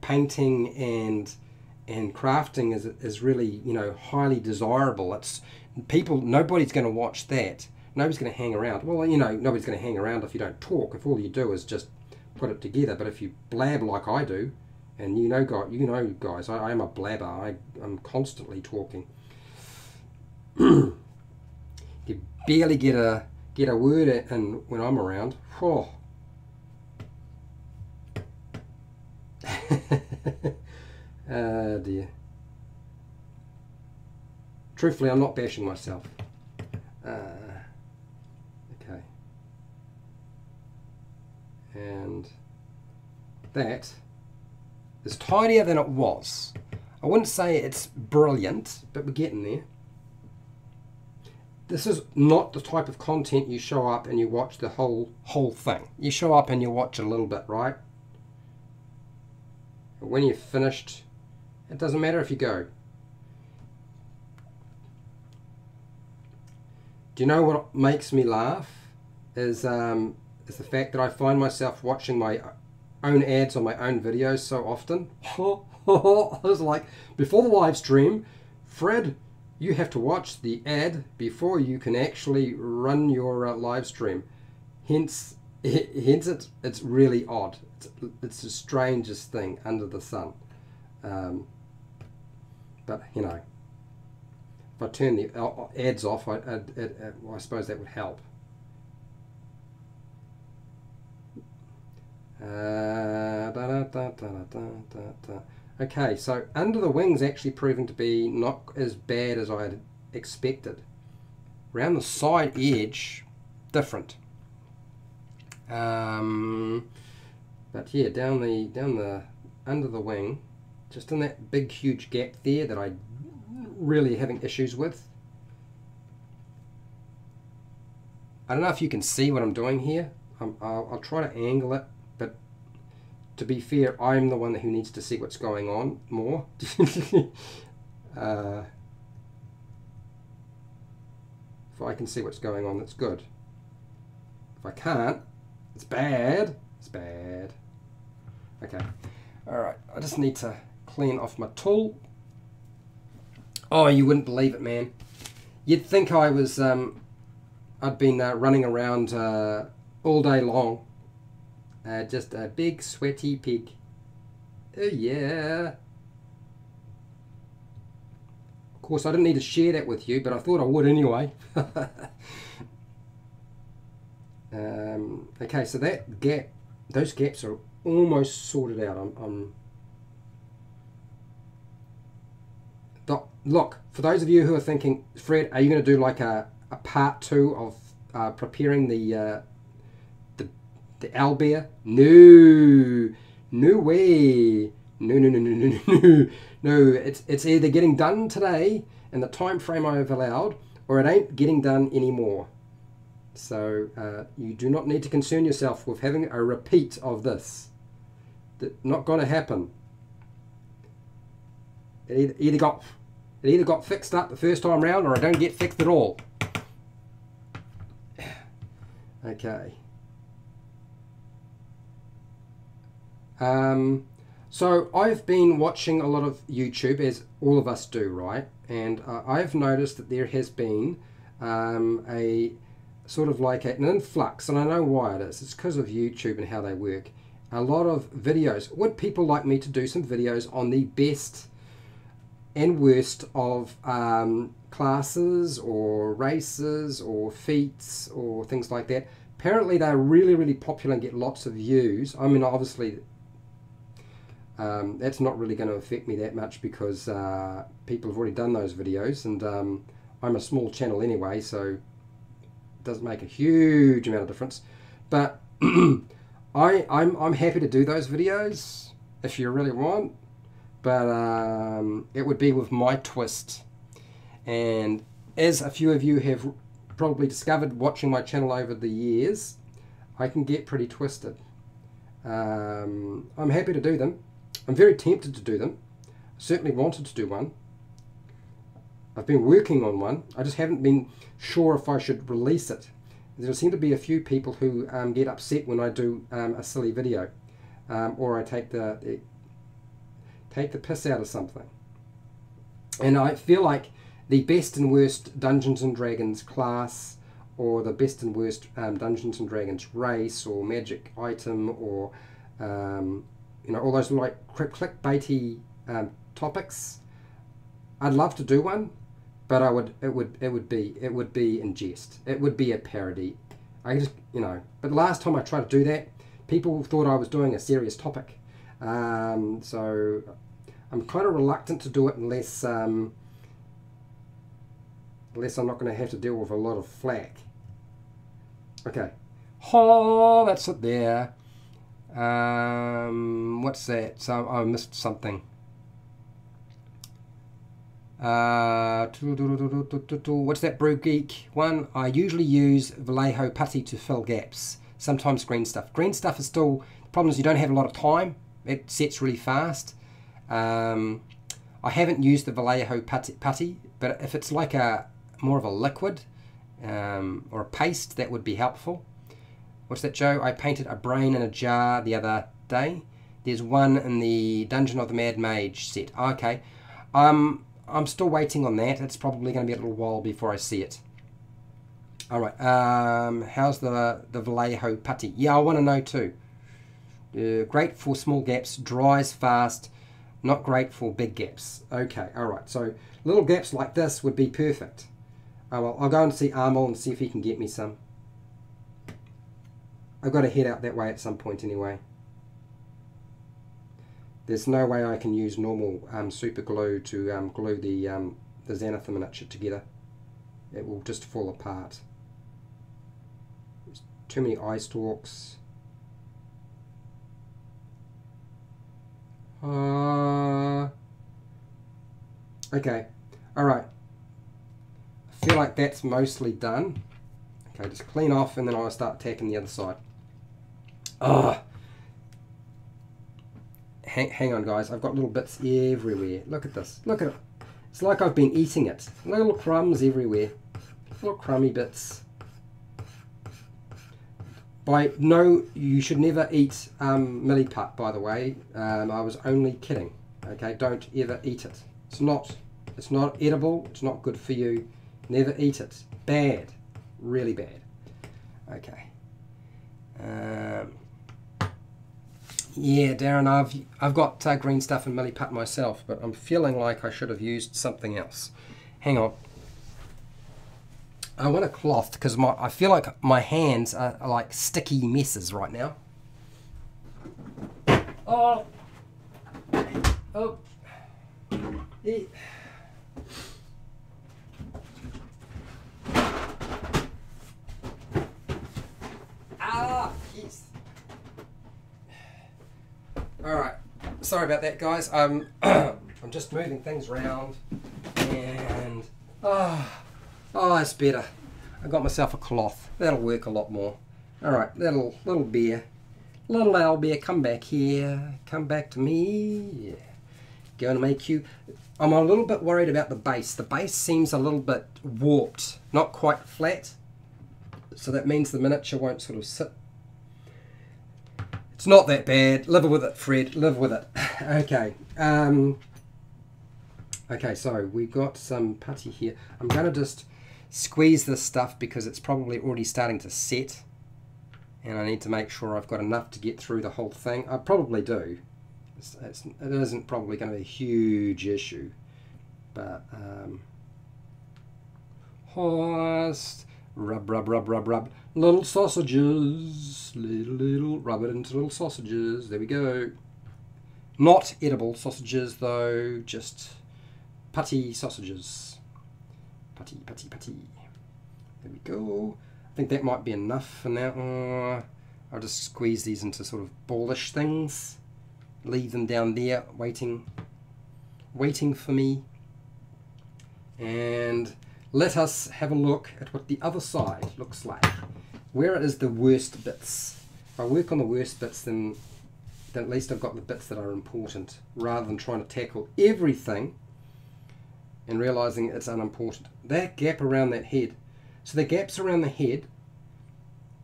Speaker 1: painting and crafting is really, you know, highly desirable. It's nobody's going to watch that. Nobody's going to hang around. Well, you know, nobody's going to hang around if you don't talk. If all you do is just put it together. But if you blab like I do, and you know, guys, I am a blabber. I'm constantly talking. You barely get a word in when I'm around. Oh. Oh dear. Truthfully, I'm not bashing myself. Okay. And that is tidier than it was. I wouldn't say it's brilliant, but we're getting there. This is not the type of content you show up and you watch the whole thing. You show up and you watch a little bit, right? But when you're finished, it doesn't matter if you go. Do you know what makes me laugh? Is the fact that I find myself watching my own ads on my own videos so often. I was like, before the live stream, Fred, you have to watch the ad before you can actually run your live stream. Hence it's really odd. It's the strangest thing under the sun. But you know, if I turn the ads off, I suppose that would help. Okay, so under the wing's actually proving to be not as bad as I had expected. Around the side edge, different. But yeah, down the under the wing, just in that big huge gap there that I really having issues with. I don't know if you can see what I'm doing here. I'll try to angle it, but to be fair, I'm the one who needs to see what's going on more. If I can see what's going on, that's good. If I can't, it's bad. It's bad. Okay. Alright, I just need to clean off my tool. Oh, you wouldn't believe it, man. You'd think I was, I'd been running around all day long. Just a big sweaty pig. Oh yeah. Of course, I didn't need to share that with you, but I thought I would anyway. Okay, so that gap, those gaps are almost sorted out. Look, for those of you who are thinking, Fred, are you going to do like a part 2 of preparing the owlbear? No, no way. No. It's either getting done today in the time frame I have allowed, or it ain't getting done anymore. So you do not need to concern yourself with having a repeat of this. That's not going to happen. It either got fixed up the first time round, or it don't get fixed at all. Okay. So I've been watching a lot of YouTube, as all of us do, right? And I've noticed that there has been a sort of like an influx, and I know why it is. It's because of YouTube and how they work. A lot of videos. Would people like me to do some videos on the best and worst of classes or races or feats or things like that? Apparently they're really, really popular and get lots of views. I mean, obviously that's not really going to affect me that much, because people have already done those videos, and I'm a small channel anyway, so it doesn't make a huge amount of difference. But I'm happy to do those videos if you really want, but it would be with my twist. And as a few of you have probably discovered watching my channel over the years, I can get pretty twisted. I'm happy to do them. I'm very tempted to do them. I certainly wanted to do one. I've been working on one. I just haven't been sure if I should release it. There seem to be a few people who get upset when I do a silly video, or I take the piss out of something. And I feel like the best and worst Dungeons and Dragons class, or the best and worst Dungeons and Dragons race or magic item, or you know, all those like clickbaity topics, I'd love to do one, but it would be in jest. It would be a parody. I just, you know. But last time I tried to do that, people thought I was doing a serious topic. So I'm kind of reluctant to do it unless I'm not going to have to deal with a lot of flack. Okay. Oh, that's it there. What's that? So I missed something. What's that Brew Geek one? I usually use Vallejo putty to fill gaps. Sometimes green stuff. Green stuff is still, the problem is you don't have a lot of time. It sets really fast. I haven't used the Vallejo putty, but if it's like more of a liquid or a paste, that would be helpful. What's that, Joe? I painted a brain in a jar the other day. There's one in the Dungeon of the Mad Mage set. Okay. I'm still waiting on that. It's probably going to be a little while before I see it. All right. How's the Vallejo putty? Yeah, I want to know too. Great for small gaps. Dries fast. Not great for big gaps. Okay. All right. So little gaps like this would be perfect. Well, I'll go and see Armel and see if he can get me some. I've got to head out that way at some point anyway. There's no way I can use normal super glue to glue the Xanatha miniature together. It will just fall apart. There's too many eye stalks. Okay, alright. I feel like that's mostly done. Okay, just clean off and then I'll start tacking the other side. Hang on guys, I've got little bits everywhere. Look at this, look at it. It's like I've been eating it. Little crumbs everywhere. Little crummy bits. No, you should never eat Milliput, by the way. I was only kidding. Okay, don't ever eat it. It's not edible. It's not good for you. Never eat it. Bad, really bad. Okay. Yeah, Darren, I've got green stuff in Milliput myself, but I'm feeling like I should have used something else. Hang on. I want a cloth because I feel like my hands are like sticky messes right now. Oh. Yeah. Yes. All right. Sorry about that, guys. I'm just moving things around, and it's better. I got myself a cloth. That'll work a lot more. All right, little bear, little owlbear, come back here. Come back to me. Yeah. Going to make you. I'm a little bit worried about the base. The base seems a little bit warped, not quite flat. So that means the miniature won't sort of sit. It's not that bad. Live with it, Fred. Live with it. Okay. Okay, so we've got some putty here. I'm going to just squeeze this stuff because it's probably already starting to set. And I need to make sure I've got enough to get through the whole thing. I probably do. It isn't probably going to be a huge issue. But, horse, rub, rub, rub, rub, rub. Little sausages. Little, rub it into little sausages. There we go. Not edible sausages though, just putty sausages. Putty, putty, putty. There we go. I think that might be enough for now. I'll just squeeze these into sort of ballish things. Leave them down there, waiting for me. And let us have a look at what the other side looks like. Where is the worst bits? If I work on the worst bits, then at least I've got the bits that are important, rather than trying to tackle everything and realizing it's unimportant. That gap around that head. So the gaps around the head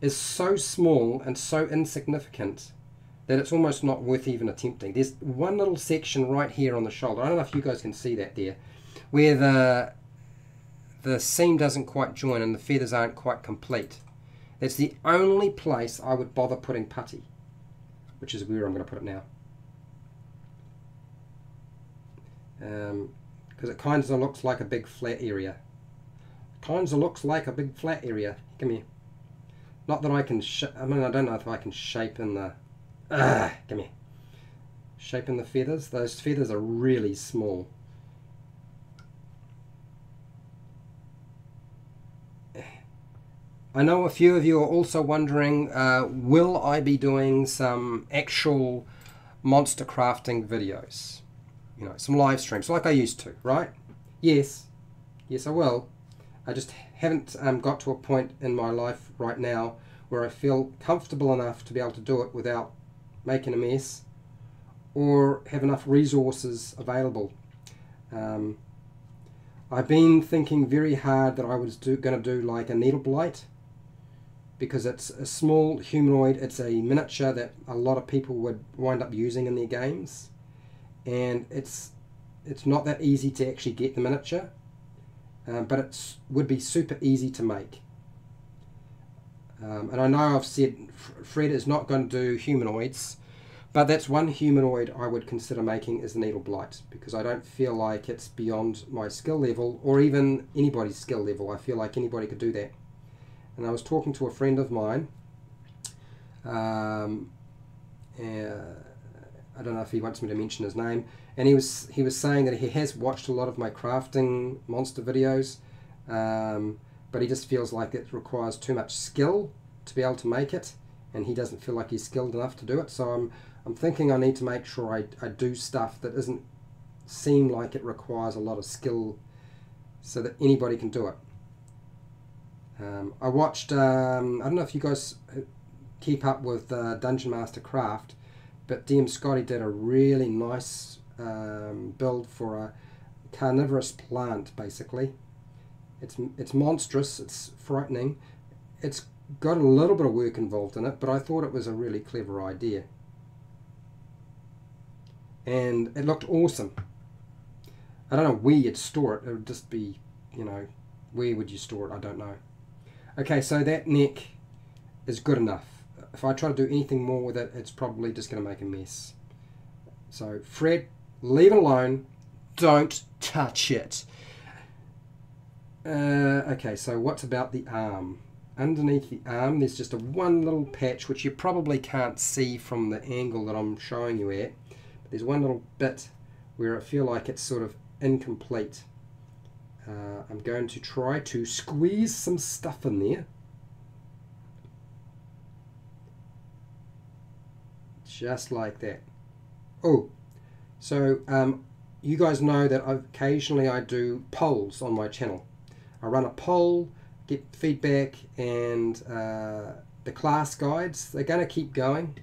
Speaker 1: is so small and so insignificant that it's almost not worth even attempting. There's one little section right here on the shoulder. I don't know if you guys can see that there, where the seam doesn't quite join and the feathers aren't quite complete. That's the only place I would bother putting putty, which is where I'm going to put it now. Because it kind of looks like a big flat area. Kind of looks like a big flat area. Come here. Not that I can, I don't know if I can shape in the, come here. Shape in the feathers. Those feathers are really small. I know a few of you are also wondering, will I be doing some actual monster crafting videos? You know, some live streams like I used to, right? Yes, I will. I just haven't got to a point in my life right now where I feel comfortable enough to be able to do it without making a mess or have enough resources available. I've been thinking very hard that I was going to do like a needle blight, because it's a small humanoid, it's a miniature that a lot of people would wind up using in their games, and it's not that easy to actually get the miniature, but it would be super easy to make. And I know I've said Fred is not going to do humanoids, but that's one humanoid I would consider making is the needle blight, because I don't feel like it's beyond my skill level or even anybody's skill level. I feel like anybody could do that. And I was talking to a friend of mine, I don't know if he wants me to mention his name, and he was saying that he has watched a lot of my crafting monster videos, but he just feels like it requires too much skill to be able to make it, and he doesn't feel like he's skilled enough to do it. So I'm thinking I need to make sure I do stuff that doesn't seem like it requires a lot of skill, so that anybody can do it. I watched, I don't know if you guys keep up with Dungeon Master Craft, but DM Scotty did a really nice build for a carnivorous plant. Basically, it's monstrous, it's frightening, it's got a little bit of work involved in it, but I thought it was a really clever idea, and it looked awesome. I don't know where you'd store it. It would just be, you know, where would you store it? I don't know. Okay, so that neck is good enough. If I try to do anything more with it, it's probably just going to make a mess. So Fred, leave it alone. Don't touch it. Okay, so what's about the arm? Underneath the arm, there's just one little patch, which you probably can't see from the angle that I'm showing you at. But there's one little bit where I feel like it's sort of incomplete. I'm going to try to squeeze some stuff in there. Just like that. Oh, so you guys know that occasionally I do polls on my channel. I run a poll, get feedback, and the class guides, they're going to keep going.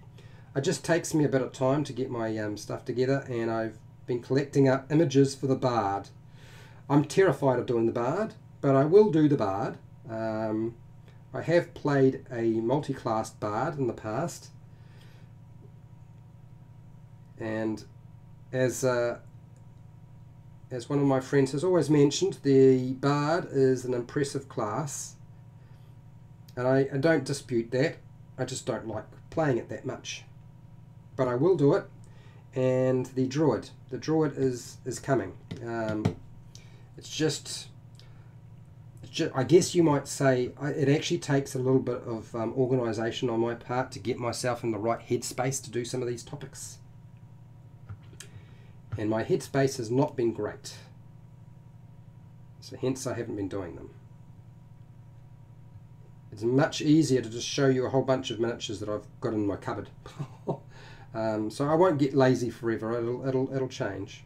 Speaker 1: It just takes me a bit of time to get my stuff together, and I've been collecting up images for the bard. I'm terrified of doing the bard, but I will do the bard. I have played a multi-classed bard in the past, and as one of my friends has always mentioned, the bard is an impressive class, and I don't dispute that. I just don't like playing it that much, but I will do it. And the druid is coming. It's just, I guess you might say, it actually takes a little bit of organisation on my part to get myself in the right headspace to do some of these topics. And my headspace has not been great, so hence I haven't been doing them. It's much easier to just show you a whole bunch of miniatures that I've got in my cupboard. So I won't get lazy forever. It'll change.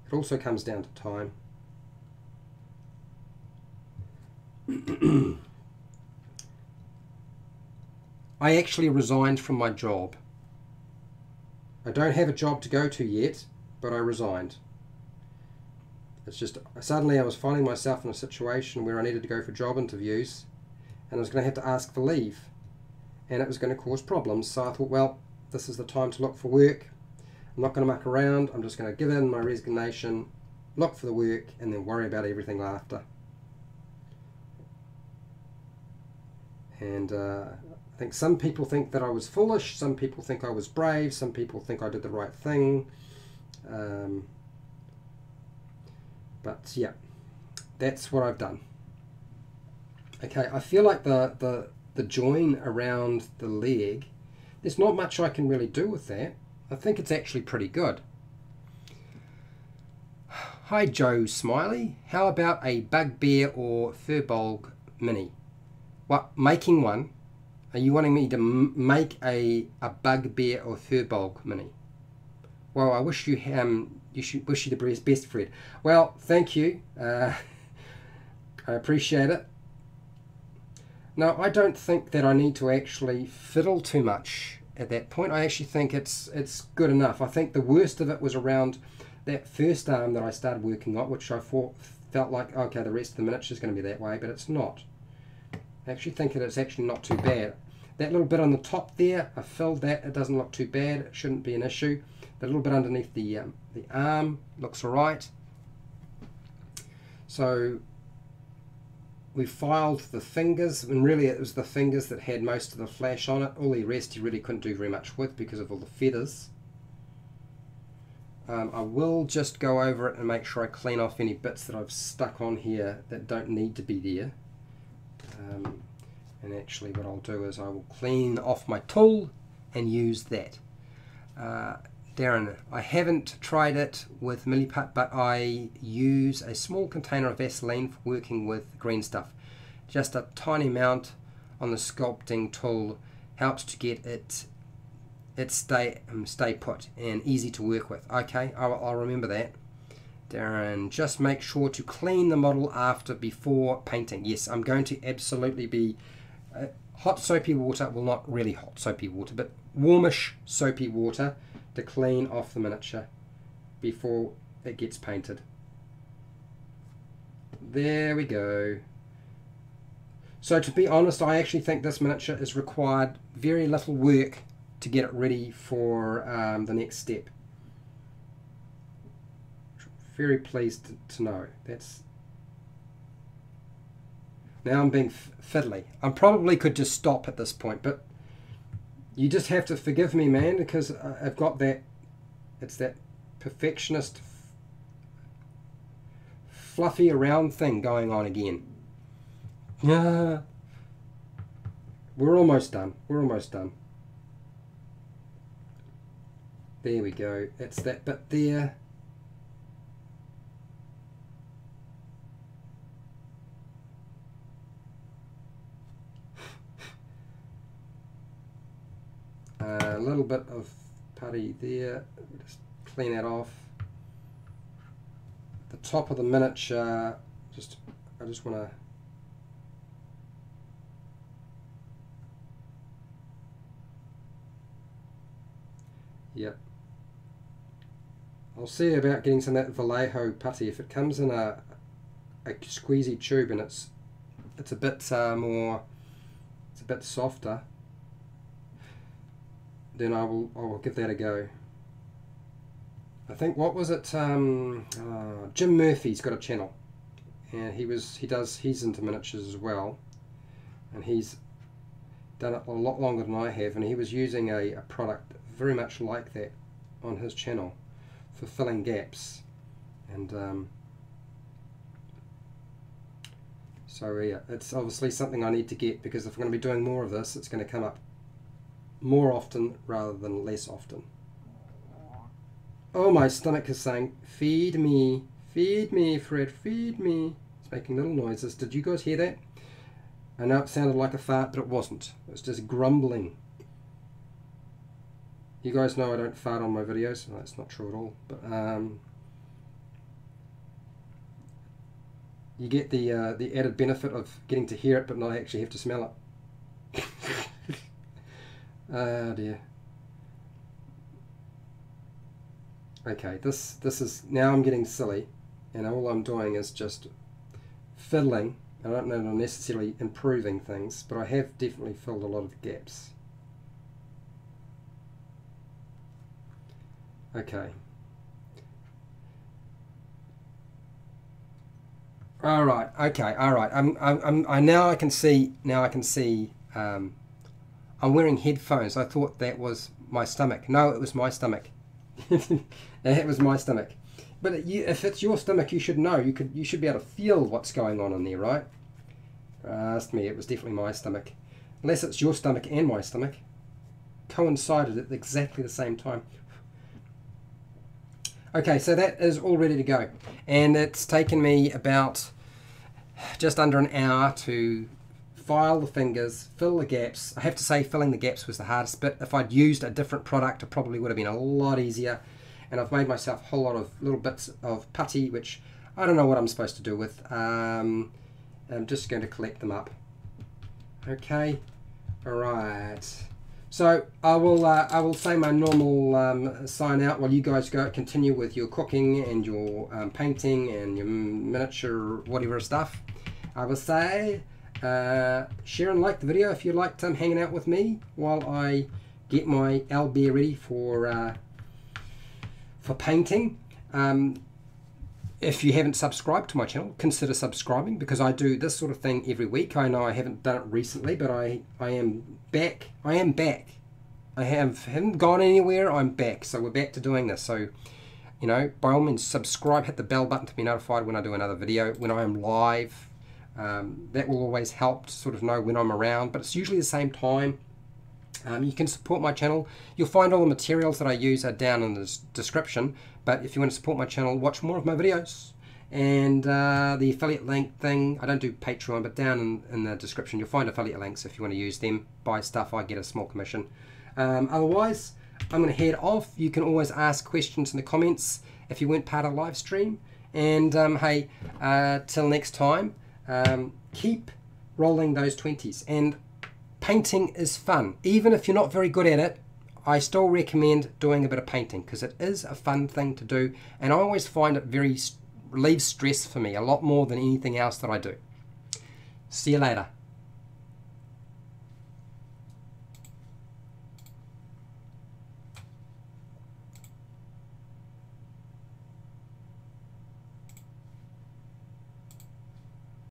Speaker 1: It also comes down to time. I actually resigned from my job. I don't have a job to go to yet, but I resigned. It's just suddenly I was finding myself in a situation where I needed to go for job interviews, and I was going to have to ask for leave, and it was going to cause problems. So I thought, well, this is the time to look for work. I'm not going to muck around. I'm just going to give in my resignation, look for the work, and then worry about everything after. And I think some people think that I was foolish, some people think I was brave, some people think I did the right thing. But yeah, that's what I've done. Okay, I feel like the join around the leg, there's not much I can really do with that. I think it's actually pretty good. Hi Joe Smiley, how about a bugbear or furbolg mini? What, making one? Are you wanting me to make a bugbear or furbolg mini? Well, I wish you wish you the best, Fred. Well, thank you. I appreciate it. No, I don't think that I need to actually fiddle too much at that point. I actually think it's good enough. I think the worst of it was around that first arm that I started working on, which I felt like, okay, the rest of the miniature is going to be that way, but it's not. I actually think that it's actually not too bad. That little bit on the top there, I filled that. It doesn't look too bad. It shouldn't be an issue. The little bit underneath the arm looks all right. So we filed the fingers, and really it was the fingers that had most of the flash on it. All the rest you really couldn't do very much with because of all the feathers. I will just go over it and make sure I clean off any bits that I've stuck on here that don't need to be there. And actually what I'll do is I will clean off my tool and use that. Darren, I haven't tried it with Milliput, but I use a small container of Vaseline for working with green stuff. Just a tiny amount on the sculpting tool helps to get it stay put and easy to work with. Okay, I'll remember that. Darren, just make sure to clean the model before painting. Yes, I'm going to absolutely be hot soapy water, well, not really hot soapy water, but warmish soapy water to clean off the miniature before it gets painted. There we go. So to be honest, I actually think this miniature is required very little work to get it ready for the next step. Very pleased to know. That's now I'm being fiddly. I probably could just stop at this point, but you just have to forgive me, man, because I've got that. It's that perfectionist, fluffy around thing going on again. Yeah, we're almost done. We're almost done. There we go. That's that bit there. A little bit of putty there. Just clean that off. The top of the miniature. I just want to. Yep. I'll see about getting some of that Vallejo putty. If it comes in a squeezy tube and it's a bit more, it's a bit softer, then I will give that a go. I think, what was it? Jim Murphy's got a channel, and he's into miniatures as well, and he's done it a lot longer than I have, and he was using a product very much like that on his channel for filling gaps, and so yeah, it's obviously something I need to get, because if I'm going to be doing more of this, it's going to come up more often rather than less often. Oh, my stomach is saying, feed me, Fred, feed me. It's making little noises. Did you guys hear that? I know it sounded like a fart, but it wasn't. It was just grumbling. You guys know I don't fart on my videos. Well, that's not true at all. But you get the added benefit of getting to hear it, but not actually have to smell it. Oh dear. Okay, this is, now I'm getting silly, and all I'm doing is just fiddling. I don't know if I'm necessarily improving things, but I have definitely filled a lot of gaps. Okay. All right. Okay. All right. Now I can see. I'm wearing headphones. I thought that was my stomach. No, it was my stomach. It was my stomach. But if it's your stomach, you should know. You should be able to feel what's going on in there, right? Trust me, it was definitely my stomach. Unless it's your stomach and my stomach coincided at exactly the same time. Okay, so that is all ready to go, and it's taken me about just under an hour to file the fingers, fill the gaps. I have to say, filling the gaps was the hardest bit. If I'd used a different product, it probably would have been a lot easier. And I've made myself a whole lot of little bits of putty, which I don't know what I'm supposed to do with. I'm just going to collect them up. Okay, all right. So I will say my normal sign out while you guys continue with your cooking and your painting and your miniature whatever stuff. I will say share and like the video if you liked hanging out with me while I get my owlbear ready for painting. If you haven't subscribed to my channel, consider subscribing, because I do this sort of thing every week. I know I haven't done it recently, but I am back. I am back. I haven't gone anywhere. I'm back. So we're back to doing this. So, you know, by all means, subscribe, hit the bell button to be notified when I do another video, when I am live. That will always help to sort of know when I'm around, but it's usually the same time. You can support my channel. You'll find all the materials that I use are down in the description, but if you want to support my channel, watch more of my videos And the affiliate link thing, I don't do Patreon, but down in the description you'll find affiliate links if you want to use them. Buy stuff, I get a small commission. Otherwise, I'm going to head off. You can always ask questions in the comments if you weren't part of the live stream. And hey, till next time, keep rolling those 20s. And painting is fun. Even if you're not very good at it, I still recommend doing a bit of painting because it is a fun thing to do. And I always find it relieves stress for me a lot more than anything else that I do. See you later.